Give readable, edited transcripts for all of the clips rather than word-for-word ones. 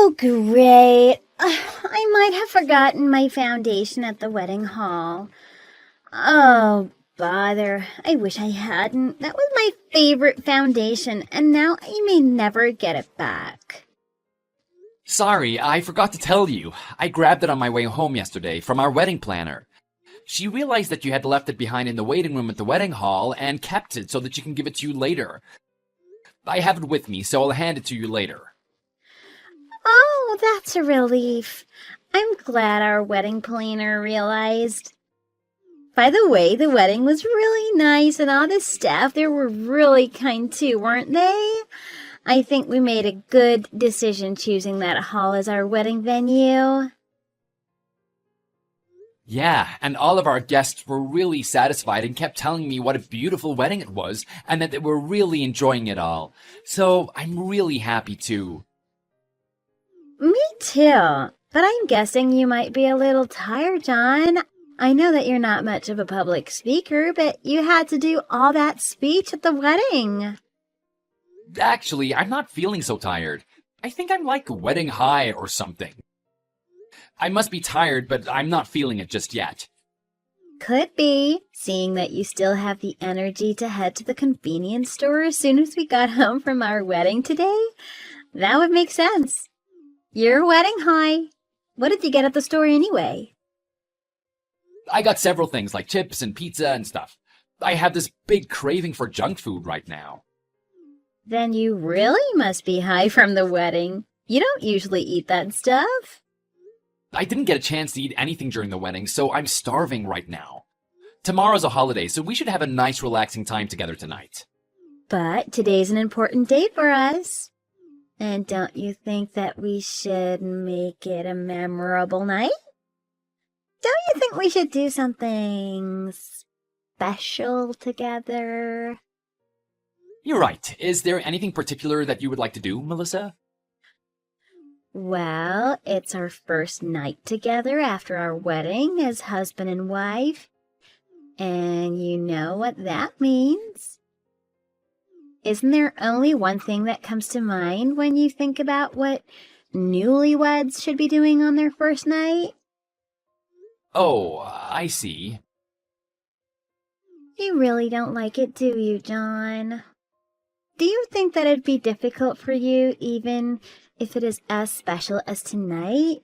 Oh, great. I might have forgotten my foundation at the wedding hall. Oh, bother. I wish I hadn't. That was my favorite foundation, and now I may never get it back. Sorry, I forgot to tell you. I grabbed it on my way home yesterday from our wedding planner. She realized that you had left it behind in the waiting room at the wedding hall and kept it so that she can give it to you later. I have it with me, so I'll hand it to you later. Oh, that's a relief. I'm glad our wedding planner realized. By the way, the wedding was really nice, and all the staff there were really kind too, weren't they? I think we made a good decision choosing that hall as our wedding venue. Yeah, and all of our guests were really satisfied and kept telling me what a beautiful wedding it was and that they were really enjoying it all. So I'm really happy too. Me too, but I'm guessing you might be a little tired, John. I know that you're not much of a public speaker, but you had to do all that speech at the wedding. Actually, I'm not feeling so tired. I think I'm like wedding high or something. I must be tired, but I'm not feeling it just yet. Could be, seeing that you still have the energy to head to the convenience store as soon as we got home from our wedding today. That would make sense. You're wedding high. What did you get at the store anyway? I got several things like chips and pizza and stuff. I have this big craving for junk food right now. Then you really must be high from the wedding. You don't usually eat that stuff. I didn't get a chance to eat anything during the wedding, so I'm starving right now. Tomorrow's a holiday, so we should have a nice relaxing time together tonight. But today's an important day for us. And don't you think that we should make it a memorable night? Don't you think we should do something special together? You're right. Is there anything particular that you would like to do, Melissa? Well, it's our first night together after our wedding as husband and wife. And you know what that means. Isn't there only one thing that comes to mind when you think about what newlyweds should be doing on their first night? Oh, I see. You really don't like it, do you, John? Do you think that it'd be difficult for you, even if it is as special as tonight?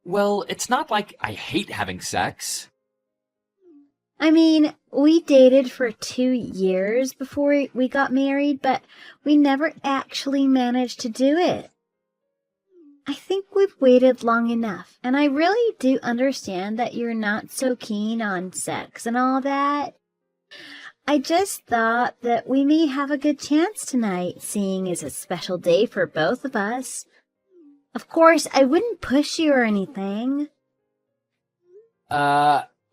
Well, it's not like I hate having sex. I mean, we dated for 2 years before we got married, but we never actually managed to do it. I think we've waited long enough, and I really do understand that you're not so keen on sex and all that. I just thought that we may have a good chance tonight, seeing it's a special day for both of us. Of course, I wouldn't push you or anything.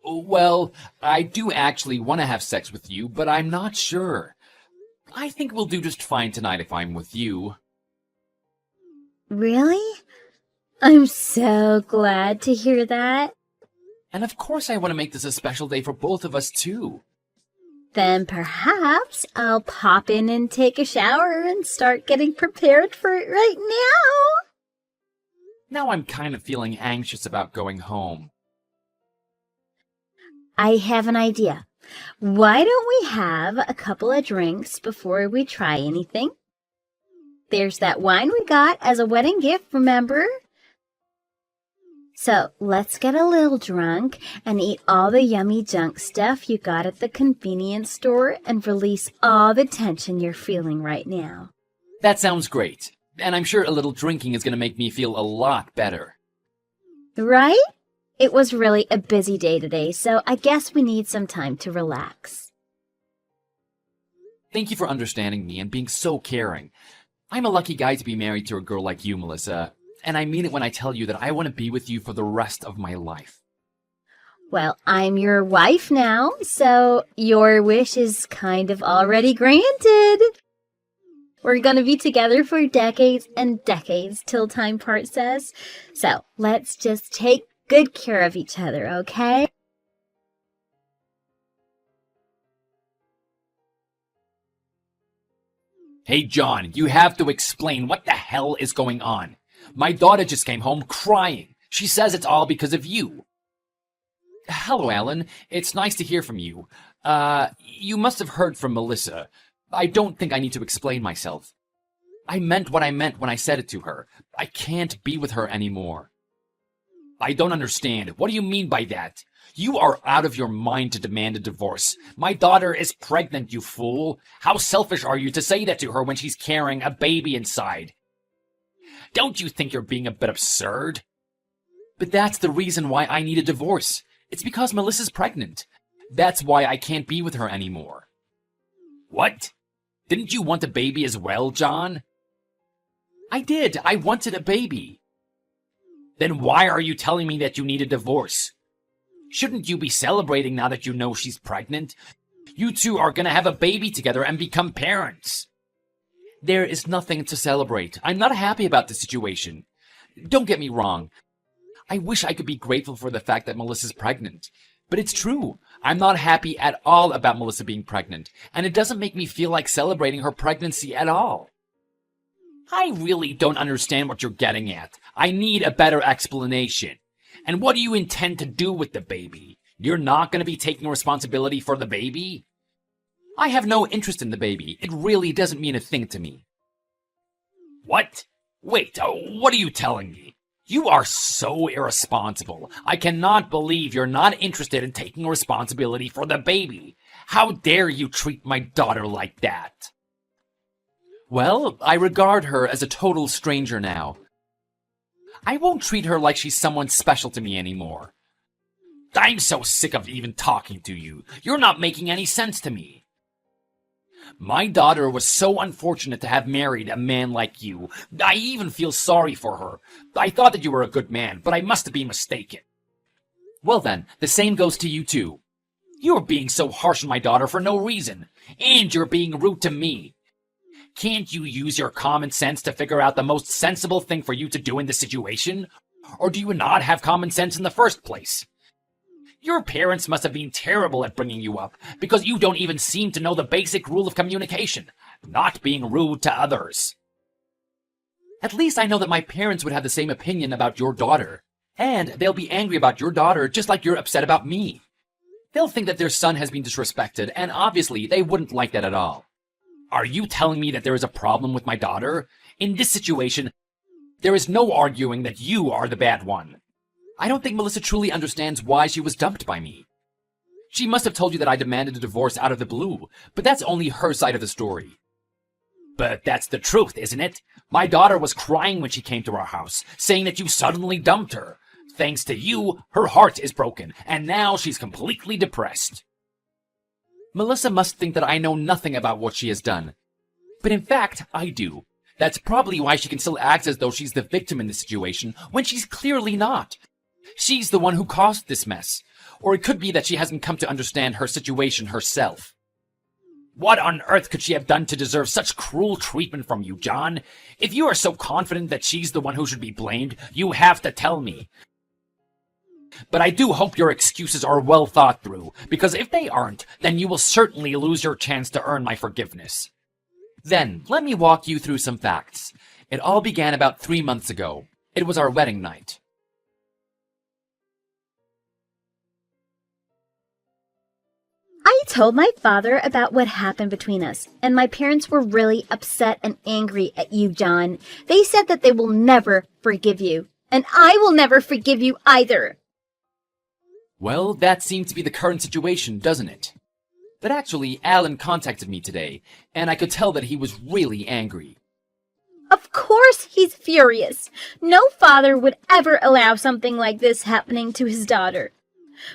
Well, I do actually want to have sex with you, but I'm not sure. I think we'll do just fine tonight if I'm with you. Really? I'm so glad to hear that. And of course I want to make this a special day for both of us, too. Then perhaps I'll pop in and take a shower and start getting prepared for it right now. Now I'm kind of feeling anxious about going home. I have an idea. Why don't we have a couple of drinks before we try anything? There's that wine we got as a wedding gift, remember? So let's get a little drunk and eat all the yummy junk stuff you got at the convenience store and release all the tension you're feeling right now. That sounds great. And I'm sure a little drinking is going to make me feel a lot better. Right? It was really a busy day today, so I guess we need some time to relax. Thank you for understanding me and being so caring. I'm a lucky guy to be married to a girl like you, Melissa. And I mean it when I tell you that I want to be with you for the rest of my life. Well, I'm your wife now, so your wish is kind of already granted. We're going to be together for decades and decades till time parts us. So let's just take good care of each other, okay? Hey, John, you have to explain what the hell is going on. My daughter just came home crying. She says it's all because of you. Hello, Alan. It's nice to hear from you. You must have heard from Melissa. I don't think I need to explain myself. I meant what I meant when I said it to her. I can't be with her anymore. I don't understand. What do you mean by that? You are out of your mind to demand a divorce. My daughter is pregnant, you fool. How selfish are you to say that to her when she's carrying a baby inside? Don't you think you're being a bit absurd? But that's the reason why I need a divorce. It's because Melissa's pregnant. That's why I can't be with her anymore. What? Didn't you want a baby as well, John? I did. I wanted a baby. Then why are you telling me that you need a divorce? Shouldn't you be celebrating now that you know she's pregnant? You two are gonna have a baby together and become parents. There is nothing to celebrate. I'm not happy about the situation. Don't get me wrong. I wish I could be grateful for the fact that Melissa's pregnant. But it's true. I'm not happy at all about Melissa being pregnant, and it doesn't make me feel like celebrating her pregnancy at all. I really don't understand what you're getting at. I need a better explanation. And what do you intend to do with the baby? You're not going to be taking responsibility for the baby? I have no interest in the baby. It really doesn't mean a thing to me. What? Wait, what are you telling me? You are so irresponsible. I cannot believe you're not interested in taking responsibility for the baby. How dare you treat my daughter like that? Well, I regard her as a total stranger now. I won't treat her like she's someone special to me anymore. I'm so sick of even talking to you. You're not making any sense to me. My daughter was so unfortunate to have married a man like you. I even feel sorry for her. I thought that you were a good man, but I must have been mistaken. Well then, the same goes to you too. You're being so harsh on my daughter for no reason, and you're being rude to me. Can't you use your common sense to figure out the most sensible thing for you to do in this situation? Or do you not have common sense in the first place? Your parents must have been terrible at bringing you up, because you don't even seem to know the basic rule of communication, not being rude to others. At least I know that my parents would have the same opinion about your daughter, and they'll be angry about your daughter just like you're upset about me. They'll think that their son has been disrespected, and obviously they wouldn't like that at all. Are you telling me that there is a problem with my daughter? In this situation, there is no arguing that you are the bad one. I don't think Melissa truly understands why she was dumped by me. She must have told you that I demanded a divorce out of the blue, but that's only her side of the story. But that's the truth, isn't it? My daughter was crying when she came to our house, saying that you suddenly dumped her. Thanks to you, her heart is broken, and now she's completely depressed. Melissa must think that I know nothing about what she has done. But in fact, I do. That's probably why she can still act as though she's the victim in this situation, when she's clearly not. She's the one who caused this mess. Or it could be that she hasn't come to understand her situation herself. What on earth could she have done to deserve such cruel treatment from you, John? If you are so confident that she's the one who should be blamed, you have to tell me. But I do hope your excuses are well thought through, because if they aren't, then you will certainly lose your chance to earn my forgiveness. Then, let me walk you through some facts. It all began about 3 months ago. It was our wedding night. I told my father about what happened between us, and my parents were really upset and angry at you, John. They said that they will never forgive you, and I will never forgive you either. Well, that seems to be the current situation, doesn't it? But actually, Alan contacted me today, and I could tell that he was really angry. Of course he's furious. No father would ever allow something like this happening to his daughter.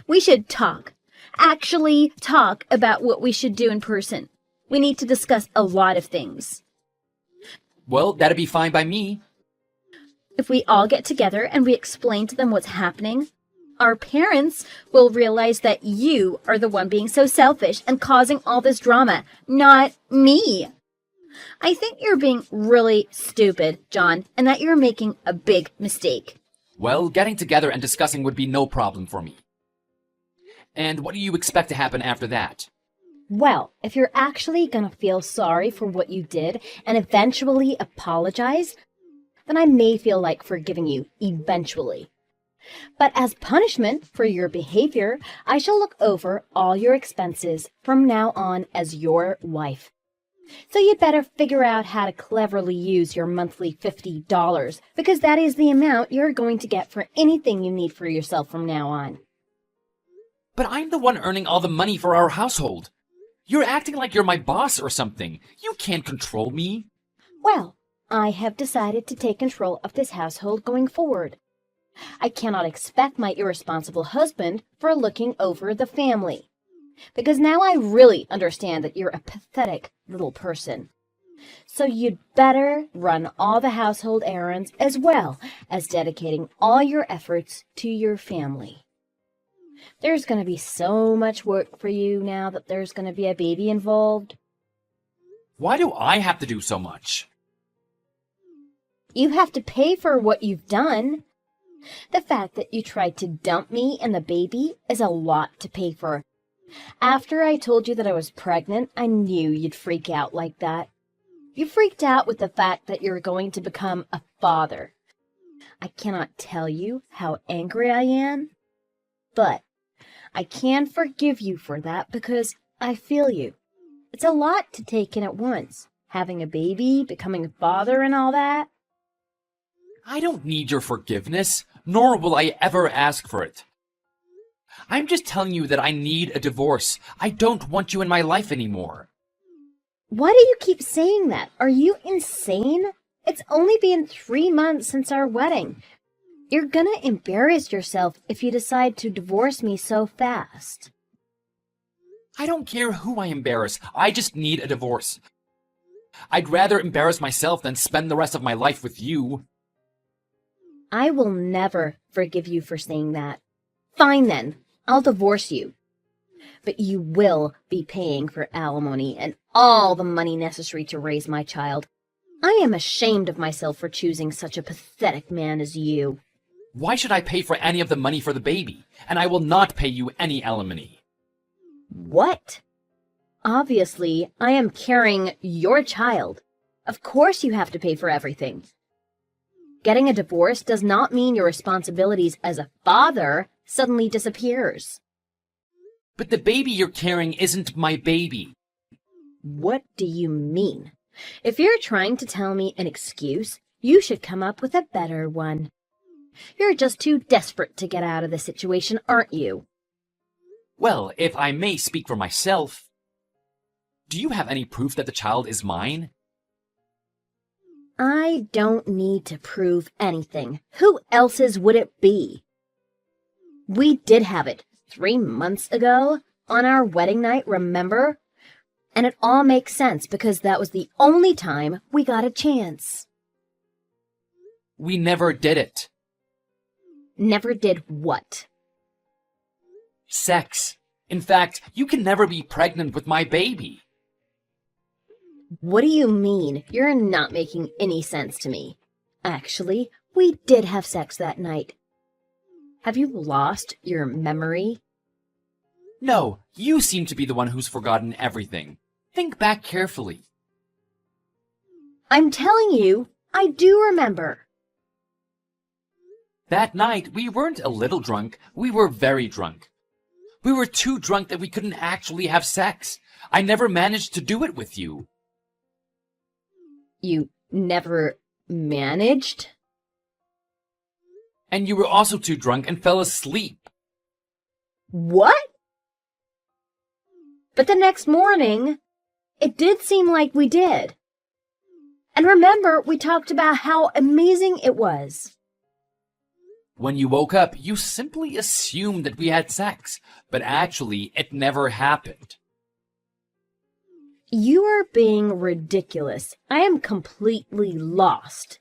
We should talk. Actually talk about what we should do in person. We need to discuss a lot of things. Well, that'd be fine by me. If we all get together and we explain to them what's happening, our parents will realize that you are the one being so selfish and causing all this drama, not me. I think you're being really stupid, John, and that you're making a big mistake. Well, getting together and discussing would be no problem for me. And what do you expect to happen after that? Well, if you're actually gonna feel sorry for what you did and eventually apologize, then I may feel like forgiving you eventually. But as punishment for your behavior, I shall look over all your expenses from now on as your wife. So you'd better figure out how to cleverly use your monthly $50, because that is the amount you're going to get for anything you need for yourself from now on. But I'm the one earning all the money for our household. You're acting like you're my boss or something. You can't control me. Well, I have decided to take control of this household going forward. I cannot expect my irresponsible husband for looking over the family, because now I really understand that you're a pathetic little person. So you'd better run all the household errands as well as dedicating all your efforts to your family. There's going to be so much work for you now that there's going to be a baby involved. Why do I have to do so much? You have to pay for what you've done. The fact that you tried to dump me and the baby is a lot to pay for. After I told you that I was pregnant, I knew you'd freak out like that. You freaked out with the fact that you're going to become a father. I cannot tell you how angry I am, but I can forgive you for that because I feel you. It's a lot to take in at once, having a baby, becoming a father, and all that. I don't need your forgiveness, nor will I ever ask for it. I'm just telling you that I need a divorce. I don't want you in my life anymore. Why do you keep saying that? Are you insane? It's only been 3 months since our wedding. You're gonna embarrass yourself if you decide to divorce me so fast. I don't care who I embarrass. I just need a divorce. I'd rather embarrass myself than spend the rest of my life with you. I will never forgive you for saying that. Fine then, I'll divorce you. But you will be paying for alimony and all the money necessary to raise my child. I am ashamed of myself for choosing such a pathetic man as you. Why should I pay for any of the money for the baby? And I will not pay you any alimony. What? Obviously, I am carrying your child. Of course you have to pay for everything. Getting a divorce does not mean your responsibilities as a father suddenly disappears. But the baby you're carrying isn't my baby. What do you mean? If you're trying to tell me an excuse, you should come up with a better one. You're just too desperate to get out of the situation, aren't you? Well, if I may speak for myself, do you have any proof that the child is mine? I don't need to prove anything. Who else's would it be? We did have it 3 months ago on our wedding night, remember? And it all makes sense because that was the only time we got a chance. We never did it. Never did what? Sex. In fact, you can never be pregnant with my baby. What do you mean? You're not making any sense to me. Actually, we did have sex that night. Have you lost your memory? No, you seem to be the one who's forgotten everything. Think back carefully. I'm telling you, I do remember. That night, we weren't a little drunk, we were very drunk. We were too drunk that we couldn't actually have sex. I never managed to do it with you. You never managed? And you were also too drunk and fell asleep. What? But the next morning, it did seem like we did. And remember, we talked about how amazing it was. When you woke up, you simply assumed that we had sex, but actually, it never happened. You are being ridiculous. I am completely lost.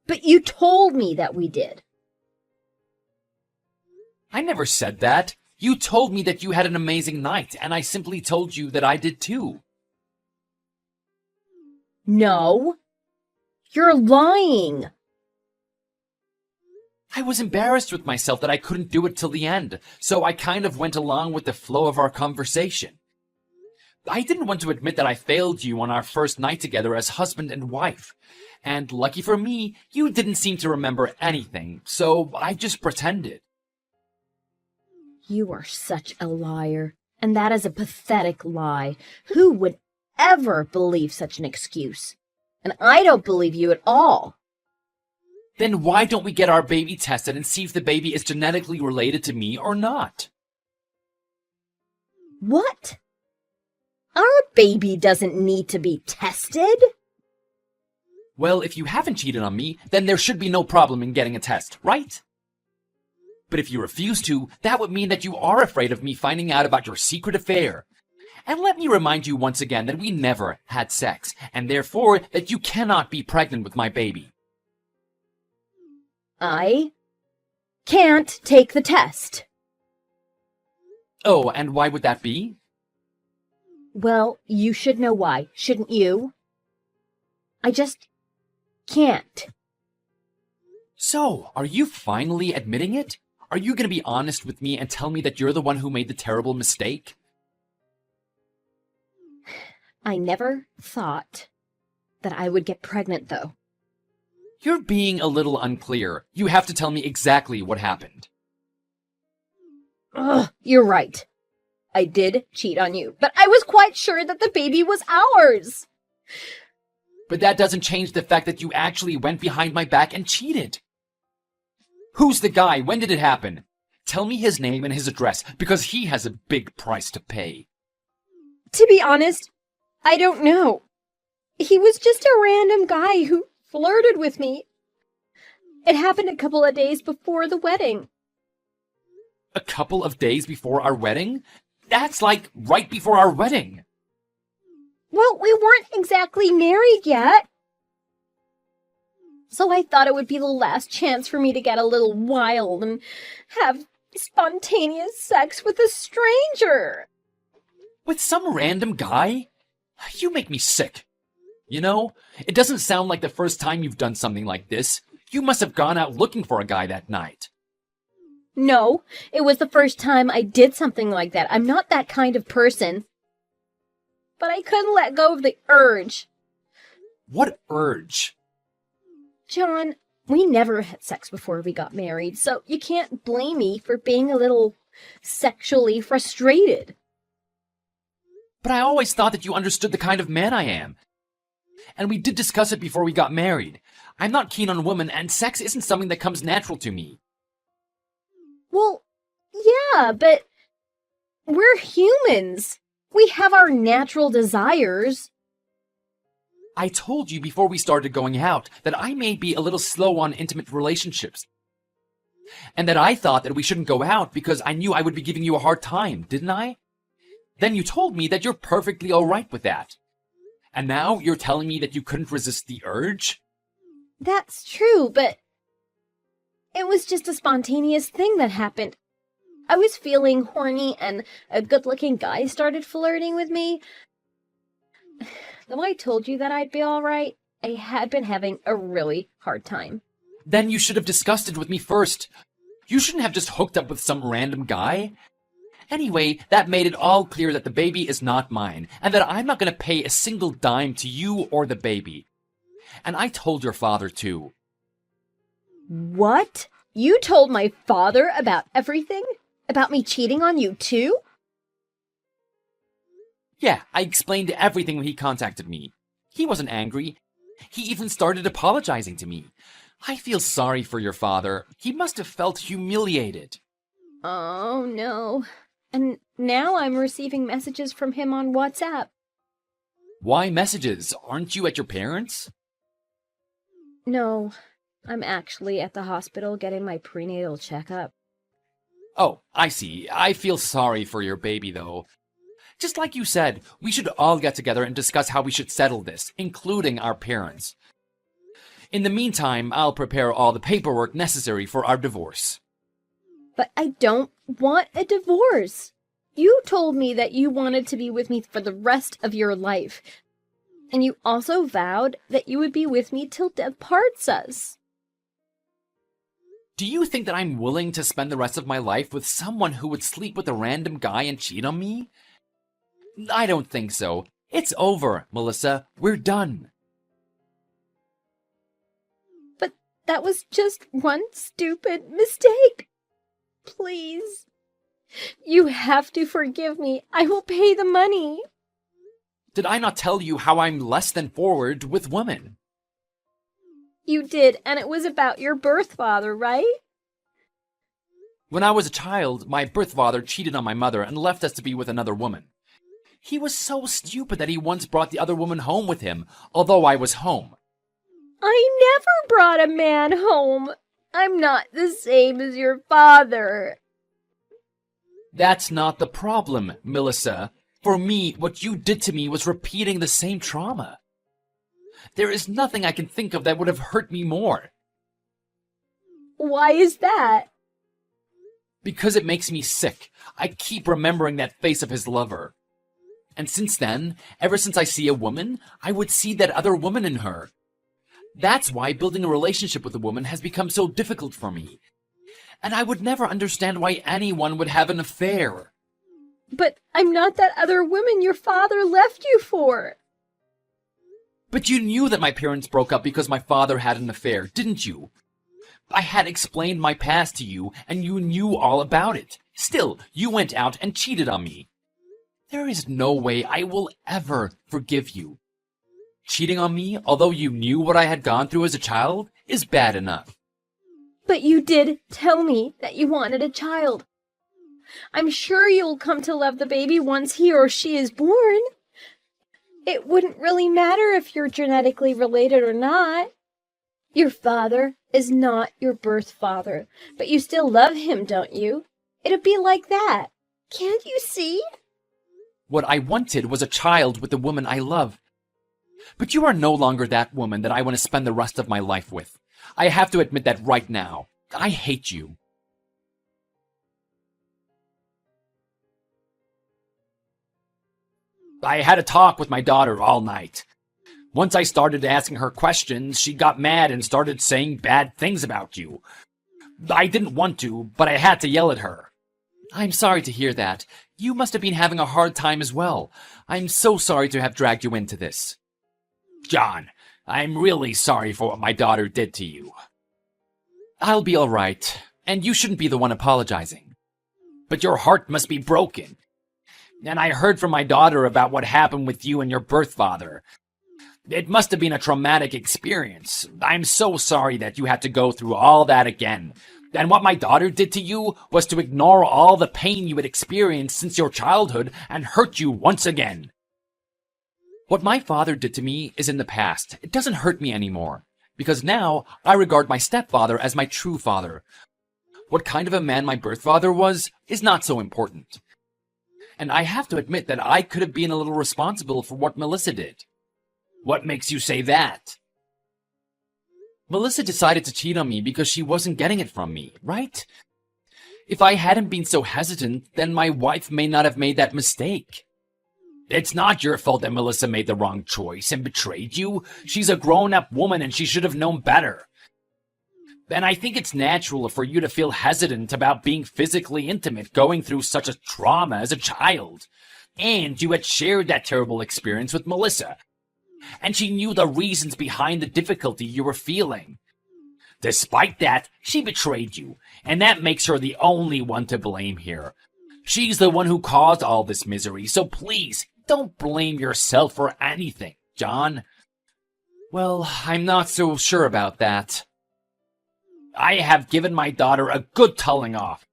But you told me that we did. I never said that. You told me that you had an amazing night, and I simply told you that I did too. No. You're lying. I was embarrassed with myself that I couldn't do it till the end, so I kind of went along with the flow of our conversation. I didn't want to admit that I failed you on our first night together as husband and wife. And lucky for me, you didn't seem to remember anything, so I just pretended. You are such a liar, and that is a pathetic lie. Who would ever believe such an excuse? And I don't believe you at all. Then why don't we get our baby tested and see if the baby is genetically related to me or not? What? Our baby doesn't need to be tested? Well, if you haven't cheated on me, then there should be no problem in getting a test, right? But if you refuse to, that would mean that you are afraid of me finding out about your secret affair. And let me remind you once again that we never had sex, and therefore that you cannot be pregnant with my baby. I can't take the test. Oh, and why would that be? Well, you should know why, shouldn't you? I just can't. So, are you finally admitting it? Are you going to be honest with me and tell me that you're the one who made the terrible mistake? I never thought that I would get pregnant, though. You're being a little unclear. You have to tell me exactly what happened. Ugh, you're right. I did cheat on you, but I was quite sure that the baby was ours. But that doesn't change the fact that you actually went behind my back and cheated. Who's the guy? When did it happen? Tell me his name and his address, because he has a big price to pay. To be honest, I don't know. He was just a random guy who flirted with me. It happened a couple of days before the wedding. A couple of days before our wedding? That's like right before our wedding. Well, we weren't exactly married yet. So I thought it would be the last chance for me to get a little wild and have spontaneous sex with a stranger. With some random guy? You make me sick. You know, it doesn't sound like the first time you've done something like this. You must have gone out looking for a guy that night. No, it was the first time I did something like that. I'm not that kind of person. But I couldn't let go of the urge. What urge? John, we never had sex before we got married, so you can't blame me for being a little sexually frustrated. But I always thought that you understood the kind of man I am. And we did discuss it before we got married. I'm not keen on women, and sex isn't something that comes natural to me. Well, yeah, but we're humans. We have our natural desires. I told you before we started going out that I may be a little slow on intimate relationships. And that I thought that we shouldn't go out because I knew I would be giving you a hard time, didn't I? Then you told me that you're perfectly alright with that. And now you're telling me that you couldn't resist the urge? That's true, but it was just a spontaneous thing that happened. I was feeling horny and a good-looking guy started flirting with me. Though I told you that I'd be alright, I had been having a really hard time. Then you should have discussed it with me first. You shouldn't have just hooked up with some random guy. Anyway, that made it all clear that the baby is not mine, and that I'm not going to pay a single dime to you or the baby. And I told your father too. What? You told my father about everything? About me cheating on you too? Yeah, I explained everything when he contacted me. He wasn't angry. He even started apologizing to me. I feel sorry for your father. He must have felt humiliated. Oh, no. And now I'm receiving messages from him on WhatsApp. Why messages? Aren't you at your parents'? No, I'm actually at the hospital getting my prenatal checkup. Oh, I see. I feel sorry for your baby, though. Just like you said, we should all get together and discuss how we should settle this, including our parents. In the meantime, I'll prepare all the paperwork necessary for our divorce. But I don't want a divorce. You told me that you wanted to be with me for the rest of your life. And you also vowed that you would be with me till death parts us. Do you think that I'm willing to spend the rest of my life with someone who would sleep with a random guy and cheat on me? I don't think so. It's over, Melissa. We're done. But that was just one stupid mistake. Please. You have to forgive me. I will pay the money. Did I not tell you how I'm less than forward with women? You did, and it was about your birth father, right? When I was a child, my birth father cheated on my mother and left us to be with another woman. He was so stupid that he once brought the other woman home with him, although I was home. I never brought a man home. I'm not the same as your father. That's not the problem, Melissa. For me, what you did to me was repeating the same trauma. There is nothing I can think of that would have hurt me more. Why is that? Because it makes me sick. I keep remembering that face of his lover. And since then, ever since I see a woman, I would see that other woman in her. That's why building a relationship with a woman has become so difficult for me. And I would never understand why anyone would have an affair. But I'm not that other woman your father left you for. But you knew that my parents broke up because my father had an affair, didn't you? I had explained my past to you, and you knew all about it. Still, you went out and cheated on me. There is no way I will ever forgive you. Cheating on me, although you knew what I had gone through as a child, is bad enough. But you did tell me that you wanted a child. I'm sure you'll come to love the baby once he or she is born. It wouldn't really matter if you're genetically related or not. Your father is not your birth father, but you still love him, don't you? It'd be like that. Can't you see? What I wanted was a child with the woman I love. But you are no longer that woman that I want to spend the rest of my life with. I have to admit that right now. I hate you. I had a talk with my daughter all night. Once I started asking her questions, she got mad and started saying bad things about you. I didn't want to, but I had to yell at her. I'm sorry to hear that. You must have been having a hard time as well. I'm so sorry to have dragged you into this. John, I'm really sorry for what my daughter did to you. I'll be all right, and you shouldn't be the one apologizing. But your heart must be broken. And I heard from my daughter about what happened with you and your birth father. It must have been a traumatic experience. I'm so sorry that you had to go through all that again. And what my daughter did to you was to ignore all the pain you had experienced since your childhood and hurt you once again. What my father did to me is in the past. It doesn't hurt me anymore, because now I regard my stepfather as my true father. What kind of a man my birth father was is not so important. And I have to admit that I could have been a little responsible for what Melissa did. What makes you say that? Melissa decided to cheat on me because she wasn't getting it from me, right? If I hadn't been so hesitant, then my wife may not have made that mistake. It's not your fault that Melissa made the wrong choice and betrayed you. She's a grown-up woman and she should have known better. And I think it's natural for you to feel hesitant about being physically intimate going through such a trauma as a child. And you had shared that terrible experience with Melissa. And she knew the reasons behind the difficulty you were feeling. Despite that, she betrayed you, and that makes her the only one to blame here. She's the one who caused all this misery, so please, don't blame yourself for anything, John. Well, I'm not so sure about that. I have given my daughter a good telling off.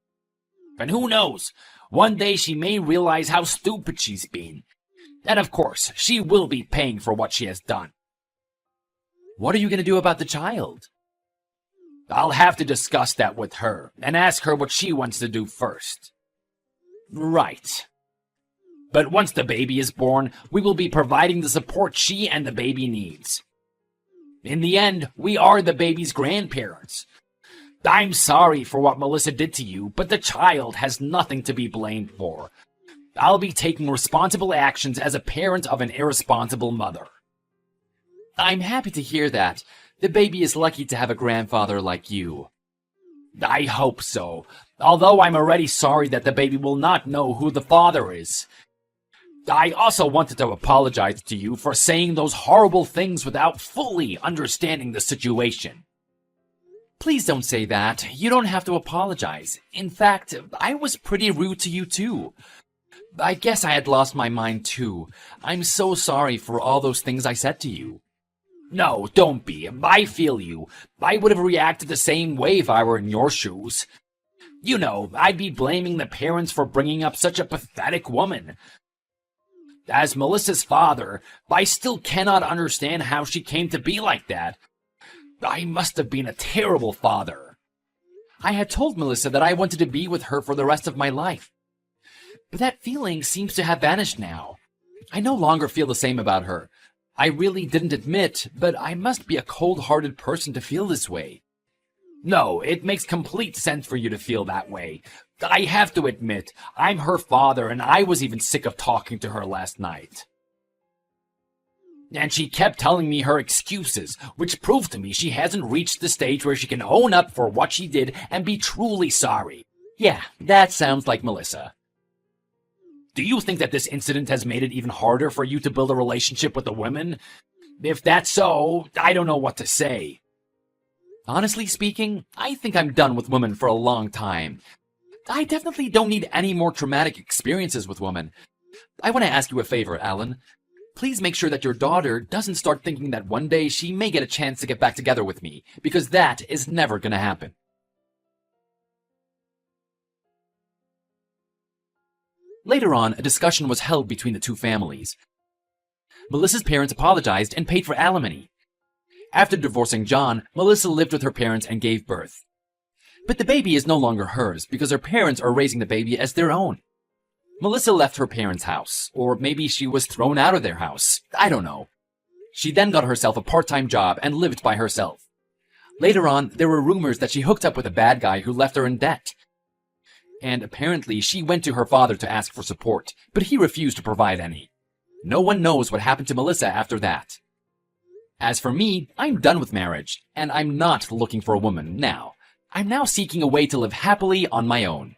And who knows, one day she may realize how stupid she's been. And of course, she will be paying for what she has done. What are you going to do about the child? I'll have to discuss that with her and ask her what she wants to do first. Right. But once the baby is born, we will be providing the support she and the baby needs. In the end, we are the baby's grandparents. I'm sorry for what Melissa did to you, but the child has nothing to be blamed for. I'll be taking responsible actions as a parent of an irresponsible mother. I'm happy to hear that. The baby is lucky to have a grandfather like you. I hope so, although I'm already sorry that the baby will not know who the father is. I also wanted to apologize to you for saying those horrible things without fully understanding the situation. Please don't say that. You don't have to apologize. In fact, I was pretty rude to you too. I guess I had lost my mind too. I'm so sorry for all those things I said to you. No, don't be. I feel you. I would have reacted the same way if I were in your shoes. You know, I'd be blaming the parents for bringing up such a pathetic woman. As Melissa's father, I still cannot understand how she came to be like that. I must have been a terrible father. I had told Melissa that I wanted to be with her for the rest of my life. But that feeling seems to have vanished now. I no longer feel the same about her. I really didn't admit, but I must be a cold-hearted person to feel this way. No, it makes complete sense for you to feel that way. I have to admit, I'm her father, and I was even sick of talking to her last night. And she kept telling me her excuses, which proved to me she hasn't reached the stage where she can own up for what she did and be truly sorry. Yeah, that sounds like Melissa. Do you think that this incident has made it even harder for you to build a relationship with the women? If that's so, I don't know what to say. Honestly speaking, I think I'm done with women for a long time. I definitely don't need any more traumatic experiences with women. I want to ask you a favor, Alan. Please make sure that your daughter doesn't start thinking that one day she may get a chance to get back together with me, because that is never going to happen. Later on, a discussion was held between the two families. Melissa's parents apologized and paid for alimony. After divorcing John, Melissa lived with her parents and gave birth. But the baby is no longer hers because her parents are raising the baby as their own. Melissa left her parents' house, or maybe she was thrown out of their house. I don't know. She then got herself a part-time job and lived by herself. Later on, there were rumors that she hooked up with a bad guy who left her in debt. And apparently she went to her father to ask for support, but he refused to provide any. No one knows what happened to Melissa after that. As for me, I'm done with marriage, and I'm not looking for a woman now. I'm now seeking a way to live happily on my own.